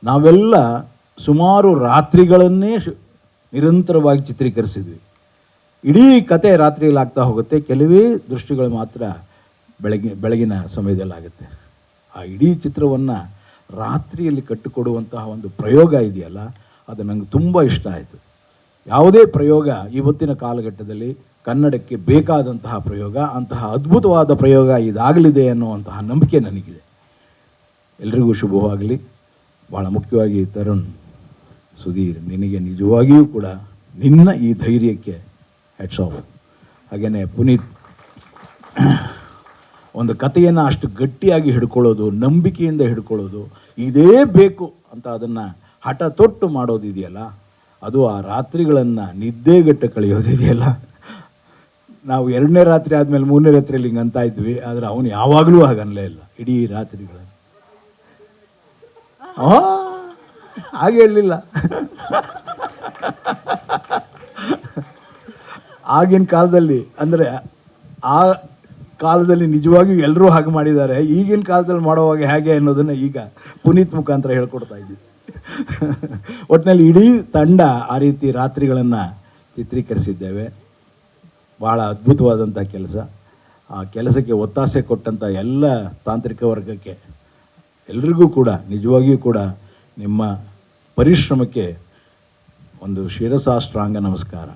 ನಾವೆಲ್ಲ ಸುಮಾರು ರಾತ್ರಿಗಳನ್ನೇ ನಿರಂತರವಾಗಿ ಚಿತ್ರೀಕರಿಸಿದ್ವಿ. ಇಡೀ ಕತೆ ರಾತ್ರಿಯಲ್ಲಿ ಆಗ್ತಾ ಹೋಗುತ್ತೆ, ಕೆಲವೇ ದೃಷ್ಟಿಗಳು ಮಾತ್ರ ಬೆಳಗಿನ ಸಮಯದಲ್ಲಾಗುತ್ತೆ. ಆ ಇಡೀ ಚಿತ್ರವನ್ನು ರಾತ್ರಿಯಲ್ಲಿ ಕಟ್ಟಿಕೊಡುವಂತಹ ಒಂದು ಪ್ರಯೋಗ ಇದೆಯಲ್ಲ, ಅದು ನನಗೆ ತುಂಬ ಇಷ್ಟ ಆಯಿತು. ಯಾವುದೇ ಪ್ರಯೋಗ ಇವತ್ತಿನ ಕಾಲಘಟ್ಟದಲ್ಲಿ ಕನ್ನಡಕ್ಕೆ ಬೇಕಾದಂತಹ ಪ್ರಯೋಗ, ಅಂತಹ ಅದ್ಭುತವಾದ ಪ್ರಯೋಗ ಇದಾಗಲಿದೆ ಅನ್ನುವಂತಹ ನಂಬಿಕೆ ನನಗಿದೆ. ಎಲ್ರಿಗೂ ಶುಭವಾಗಲಿ. ಭಾಳ ಮುಖ್ಯವಾಗಿ ತರುಣ್, ಸುಧೀರ್, ನಿನಗೆ ನಿಜವಾಗಿಯೂ ಕೂಡ ನಿನ್ನ ಈ ಧೈರ್ಯಕ್ಕೆ ಹೆಡ್ಸ್ ಆಫ್. ಹಾಗೆಯೇ ಪುನೀತ್, ಒಂದು ಕಥೆಯನ್ನು ಅಷ್ಟು ಗಟ್ಟಿಯಾಗಿ ಹಿಡ್ಕೊಳ್ಳೋದು, ನಂಬಿಕೆಯಿಂದ ಹಿಡ್ಕೊಳ್ಳೋದು, ಇದೇ ಬೇಕು ಅಂತ ಅದನ್ನು ಹಠ ತೊಟ್ಟು ಮಾಡೋದಿದೆಯಲ್ಲ, ಅದು ಆ ರಾತ್ರಿಗಳನ್ನು ನಿದ್ದೆಗೆಟ್ಟು ಕಳೆಯೋದಿದೆಯಲ್ಲ. ನಾವು 2ನೇ ರಾತ್ರಿ ಆದಮೇಲೆ 3ನೇ ರಾತ್ರಿಯಲ್ಲಿ ಹಿಂಗೆ ಅಂತ ಇದ್ವಿ, ಆದರೆ ಅವನು ಯಾವಾಗಲೂ ಹಾಗನ್ನಲೇ ಇಲ್ಲ. ಇಡೀ ರಾತ್ರಿಗಳನ್ನು ಹಾಗೆ ಹೇಳಲಿಲ್ಲ. ಆಗಿನ ಕಾಲದಲ್ಲಿ, ಅಂದರೆ ಆ ಕಾಲದಲ್ಲಿ ನಿಜವಾಗಿಯೂ ಎಲ್ಲರೂ ಹಾಗೆ ಮಾಡಿದ್ದಾರೆ. ಈಗಿನ ಕಾಲದಲ್ಲಿ ಮಾಡುವಾಗ ಹೇಗೆ ಅನ್ನೋದನ್ನು ಈಗ ಪುನೀತ್ ಮುಖಾಂತರ ಹೇಳ್ಕೊಡ್ತಾ ಇದ್ದೀವಿ. ಒಟ್ಟಿನಲ್ಲಿ ಇಡೀ ತಂಡ ಆ ರೀತಿ ರಾತ್ರಿಗಳನ್ನು ಚಿತ್ರೀಕರಿಸಿದ್ದೇವೆ. ಭಾಳ ಅದ್ಭುತವಾದಂಥ ಕೆಲಸ. ಆ ಕೆಲಸಕ್ಕೆ ಒತ್ತಾಸೆ ಕೊಟ್ಟಂಥ ಎಲ್ಲ ತಾಂತ್ರಿಕ ವರ್ಗಕ್ಕೆ ಎಲ್ರಿಗೂ ಕೂಡ ನಿಜವಾಗಿಯೂ ಕೂಡ ನಿಮ್ಮ ಪರಿಶ್ರಮಕ್ಕೆ ಒಂದು ಶಿರಸಾಷ್ಟಾಂಗ ನಮಸ್ಕಾರ.